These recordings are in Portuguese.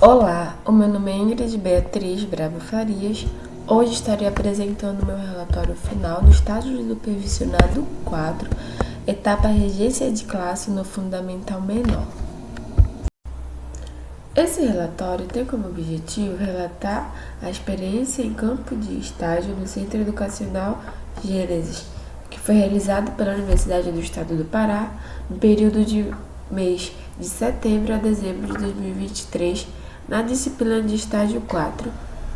Olá, o meu nome é Ingrid Beatriz Bravo Farias. Hoje estarei apresentando meu relatório final do estágio do supervisionado 4, etapa regência de classe no Fundamental Menor. Esse relatório tem como objetivo relatar a experiência em campo de estágio no Centro Educacional Gênesis, que foi realizado pela Universidade do Estado do Pará no período de mês de setembro a dezembro de 2023, na disciplina de estágio 4,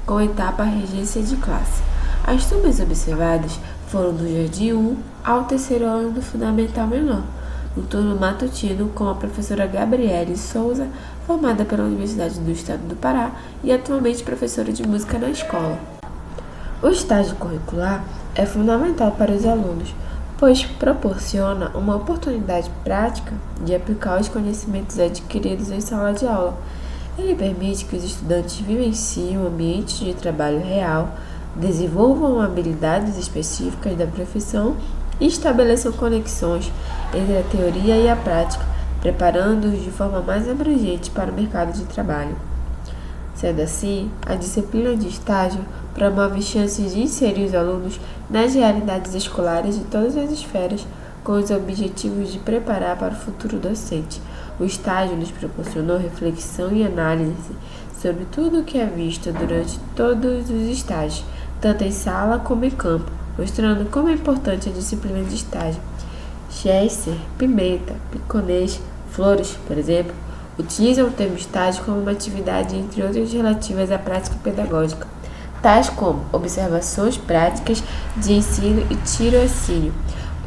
com etapa regência de classe. As turmas observadas foram do Jardim 1 ao terceiro ano do Fundamental Menor, no turno matutino com a professora Gabriele Souza, formada pela Universidade do Estado do Pará e atualmente professora de música na escola. O estágio curricular é fundamental para os alunos, pois proporciona uma oportunidade prática de aplicar os conhecimentos adquiridos em sala de aula. Ele permite que os estudantes vivenciem um ambiente de trabalho real, desenvolvam habilidades específicas da profissão e estabeleçam conexões entre a teoria e a prática, preparando-os de forma mais abrangente para o mercado de trabalho. Sendo assim, a disciplina de estágio promove chances de inserir os alunos nas realidades escolares de todas as esferas, com os objetivos de preparar para o futuro docente. O estágio nos proporcionou reflexão e análise sobre tudo o que é visto durante todos os estágios, tanto em sala como em campo, mostrando como é importante a disciplina de estágio. Chester, Pimenta, Piconês, Flores, por exemplo, utilizam o termo estágio como uma atividade entre outras relativas à prática pedagógica, tais como observações práticas de ensino e tirocínio.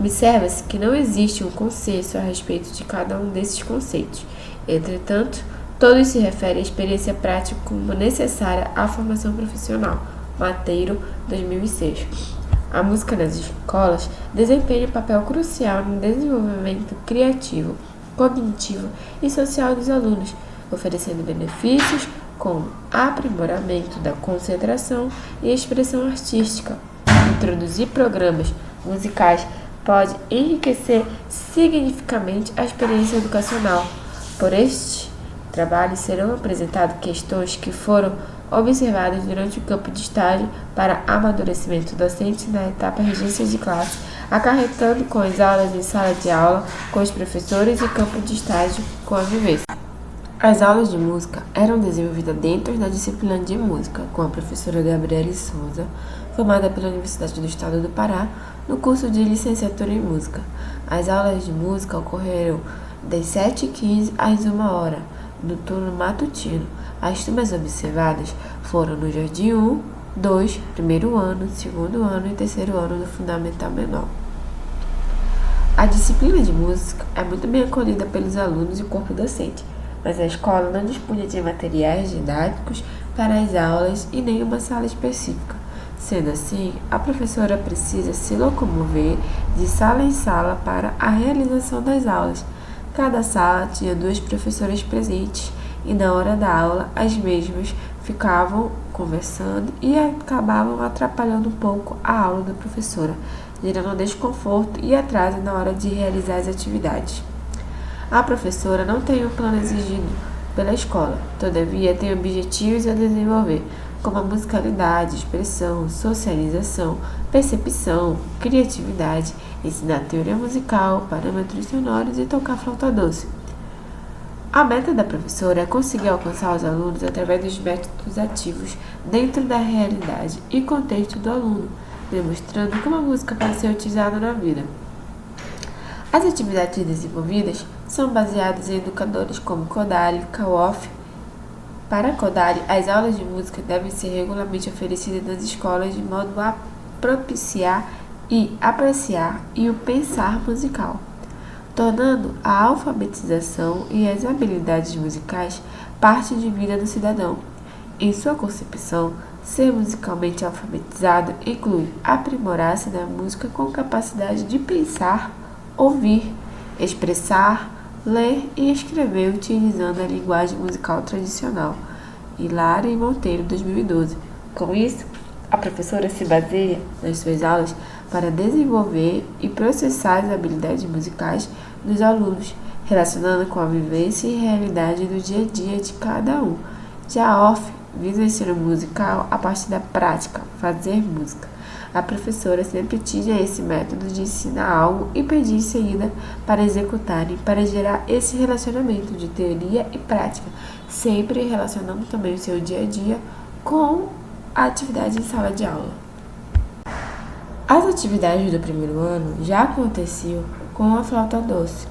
Observa-se que não existe um consenso a respeito de cada um desses conceitos. Entretanto, todos se referem à experiência prática como necessária à formação profissional. Mateiro, 2006. A música nas escolas desempenha um papel crucial no desenvolvimento criativo, cognitivo e social dos alunos, oferecendo benefícios como aprimoramento da concentração e expressão artística. Introduzir programas musicais pode enriquecer significativamente a experiência educacional. Por este trabalho serão apresentadas questões que foram observadas durante o campo de estágio para amadurecimento docente na etapa regência de classe, acarretando com as aulas em sala de aula, com os professores e campo de estágio com a vivência. As aulas de música eram desenvolvidas dentro da disciplina de música, com a professora Gabriele Souza, formada pela Universidade do Estado do Pará, no curso de licenciatura em música. As aulas de música ocorreram das 7h15 às 13h, no turno matutino. As turmas observadas foram no Jardim 1, 2, primeiro ano, segundo ano e terceiro ano do Fundamental Menor. A disciplina de música é muito bem acolhida pelos alunos e corpo docente, mas a escola não dispunha de materiais didáticos para as aulas e nenhuma sala específica. Sendo assim, a professora precisa se locomover de sala em sala para a realização das aulas. Cada sala tinha 2 professoras presentes e na hora da aula as mesmas ficavam conversando e acabavam atrapalhando um pouco a aula da professora, gerando desconforto e atraso na hora de realizar as atividades. A professora não tem um plano exigido pela escola, todavia tem objetivos a desenvolver, como a musicalidade, expressão, socialização, percepção, criatividade, ensinar teoria musical, parâmetros sonoros e tocar flauta doce. A meta da professora é conseguir alcançar os alunos através dos métodos ativos dentro da realidade e contexto do aluno, demonstrando como a música pode ser utilizada na vida. As atividades desenvolvidas são baseadas em educadores como Kodály, Kawoff. Para Kodály, as aulas de música devem ser regularmente oferecidas nas escolas de modo a propiciar e apreciar e o pensar musical, tornando a alfabetização e as habilidades musicais parte de vida do cidadão. Em sua concepção, ser musicalmente alfabetizado inclui aprimorar-se na música com capacidade de pensar, ouvir, expressar, ler e escrever utilizando a linguagem musical tradicional. Hilário e Monteiro, 2012. Com isso, a professora se baseia nas suas aulas para desenvolver e processar as habilidades musicais dos alunos, relacionando com a vivência e realidade do dia a dia de cada um, Já a OFF visa o ensino musical a partir da prática, fazer música. A professora sempre tinha esse método de ensinar algo e pedir em seguida para executarem, para gerar esse relacionamento de teoria e prática, sempre relacionando também o seu dia a dia com a atividade em sala de aula. As atividades do primeiro ano já aconteciam com a flauta doce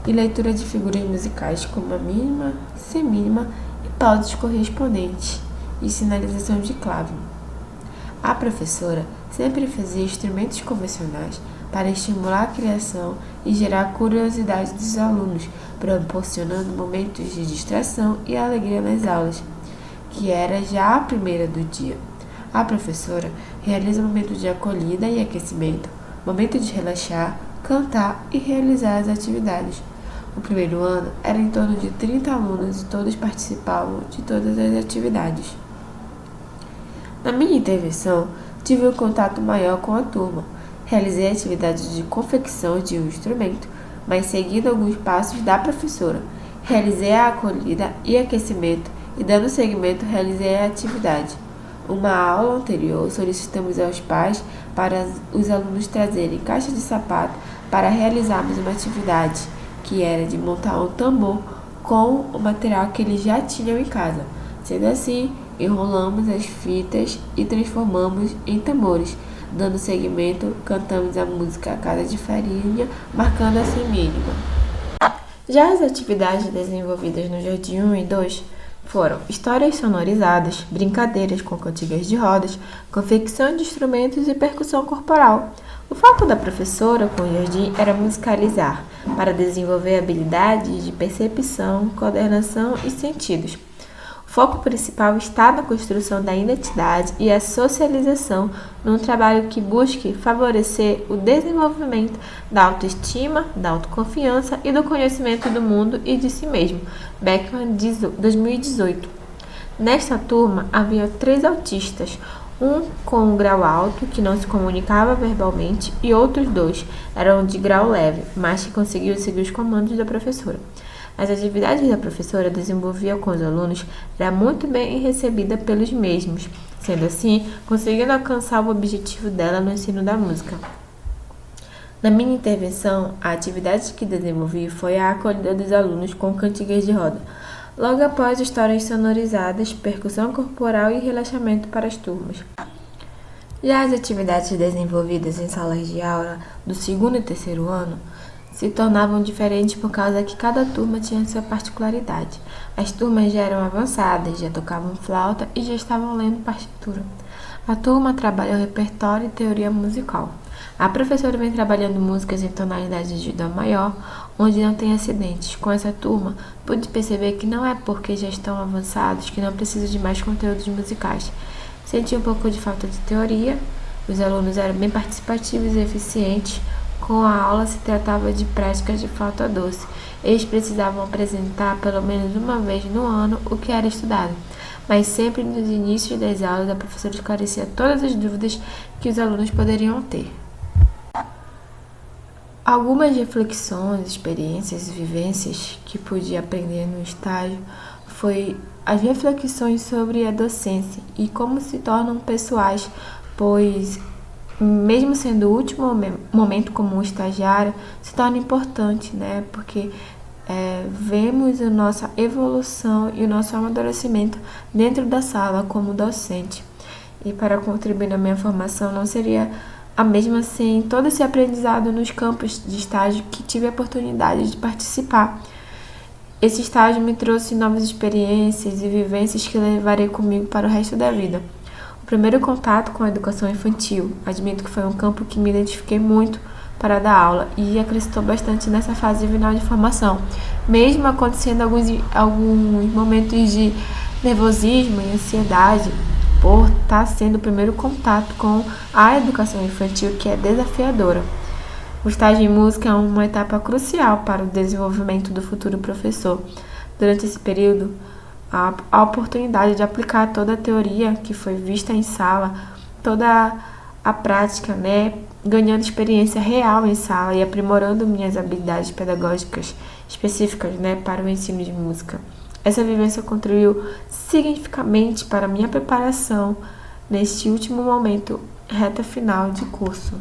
e leitura de figuras musicais como a mínima, semínima e pautas correspondentes e sinalização de clave. A professora sempre fazia instrumentos convencionais para estimular a criação e gerar curiosidade dos alunos, proporcionando momentos de distração e alegria nas aulas, que era já a primeira do dia. A professora realiza momentos de acolhida e aquecimento, momento de relaxar, cantar e realizar as atividades. O primeiro ano era em torno de 30 alunos e todos participavam de todas as atividades. Na minha intervenção, tive um contato maior com a turma. Realizei atividades de confecção de um instrumento, mas seguindo alguns passos da professora. Realizei a acolhida e aquecimento e, dando seguimento, realizei a atividade. Uma aula anterior, solicitamos aos pais para os alunos trazerem caixa de sapato para realizarmos uma atividade, que era de montar um tambor com o material que eles já tinham em casa. Sendo assim, enrolamos as fitas e transformamos em tambores. Dando seguimento, cantamos a música Casa de Farinha, marcando a semínima. Já as atividades desenvolvidas no Jardim 1 e 2 foram histórias sonorizadas, brincadeiras com cantigas de rodas, confecção de instrumentos e percussão corporal. O foco da professora com o jardim era musicalizar, para desenvolver habilidades de percepção, coordenação e sentidos. O foco principal está na construção da identidade e a socialização, num trabalho que busque favorecer o desenvolvimento da autoestima, da autoconfiança e do conhecimento do mundo e de si mesmo. Beckman, 2018. Nesta turma havia 3 autistas, um com um grau alto, que não se comunicava verbalmente, e outros 2 eram de grau leve, mas que conseguiam seguir os comandos da professora. As atividades da professora desenvolvia com os alunos era muito bem recebida pelos mesmos, sendo assim, conseguindo alcançar o objetivo dela no ensino da música. Na minha intervenção, a atividade que desenvolvi foi a acolhida dos alunos com cantigas de roda. Logo após, histórias sonorizadas, percussão corporal e relaxamento para as turmas. Já as atividades desenvolvidas em salas de aula do 2º e 3º ano se tornavam diferentes por causa que cada turma tinha sua particularidade. As turmas já eram avançadas, já tocavam flauta e já estavam lendo partitura. A turma trabalha o repertório e teoria musical. A professora vem trabalhando músicas em tonalidades de dó maior, onde não tem acidentes. Com essa turma, pude perceber que não é porque já estão avançados que não precisam de mais conteúdos musicais. Senti um pouco de falta de teoria, os alunos eram bem participativos e eficientes. Com a aula se tratava de práticas de flauta doce. Eles precisavam apresentar pelo menos uma vez no ano o que era estudado, mas sempre nos inícios das aulas a professora esclarecia todas as dúvidas que os alunos poderiam ter. Algumas reflexões, experiências e vivências que pude aprender no estágio foi as reflexões sobre a docência e como se tornam pessoais, pois mesmo sendo o último momento como um estagiário, se torna importante, né? Porque vemos a nossa evolução e o nosso amadurecimento dentro da sala como docente. E para contribuir na minha formação não seria a mesma sem todo esse aprendizado nos campos de estágio que tive a oportunidade de participar. Esse estágio me trouxe novas experiências e vivências que levarei comigo para o resto da vida. Primeiro contato com a educação infantil. Admito que foi um campo que me identifiquei muito para dar aula e acrescentou bastante nessa fase final de formação, mesmo acontecendo alguns momentos de nervosismo e ansiedade por estar sendo o primeiro contato com a educação infantil, que é desafiadora. O estágio em música é uma etapa crucial para o desenvolvimento do futuro professor. Durante esse período, a oportunidade de aplicar toda a teoria que foi vista em sala, toda a prática, né, ganhando experiência real em sala e aprimorando minhas habilidades pedagógicas específicas, né, para o ensino de música. Essa vivência contribuiu significativamente para a minha preparação neste último momento, reta final de curso.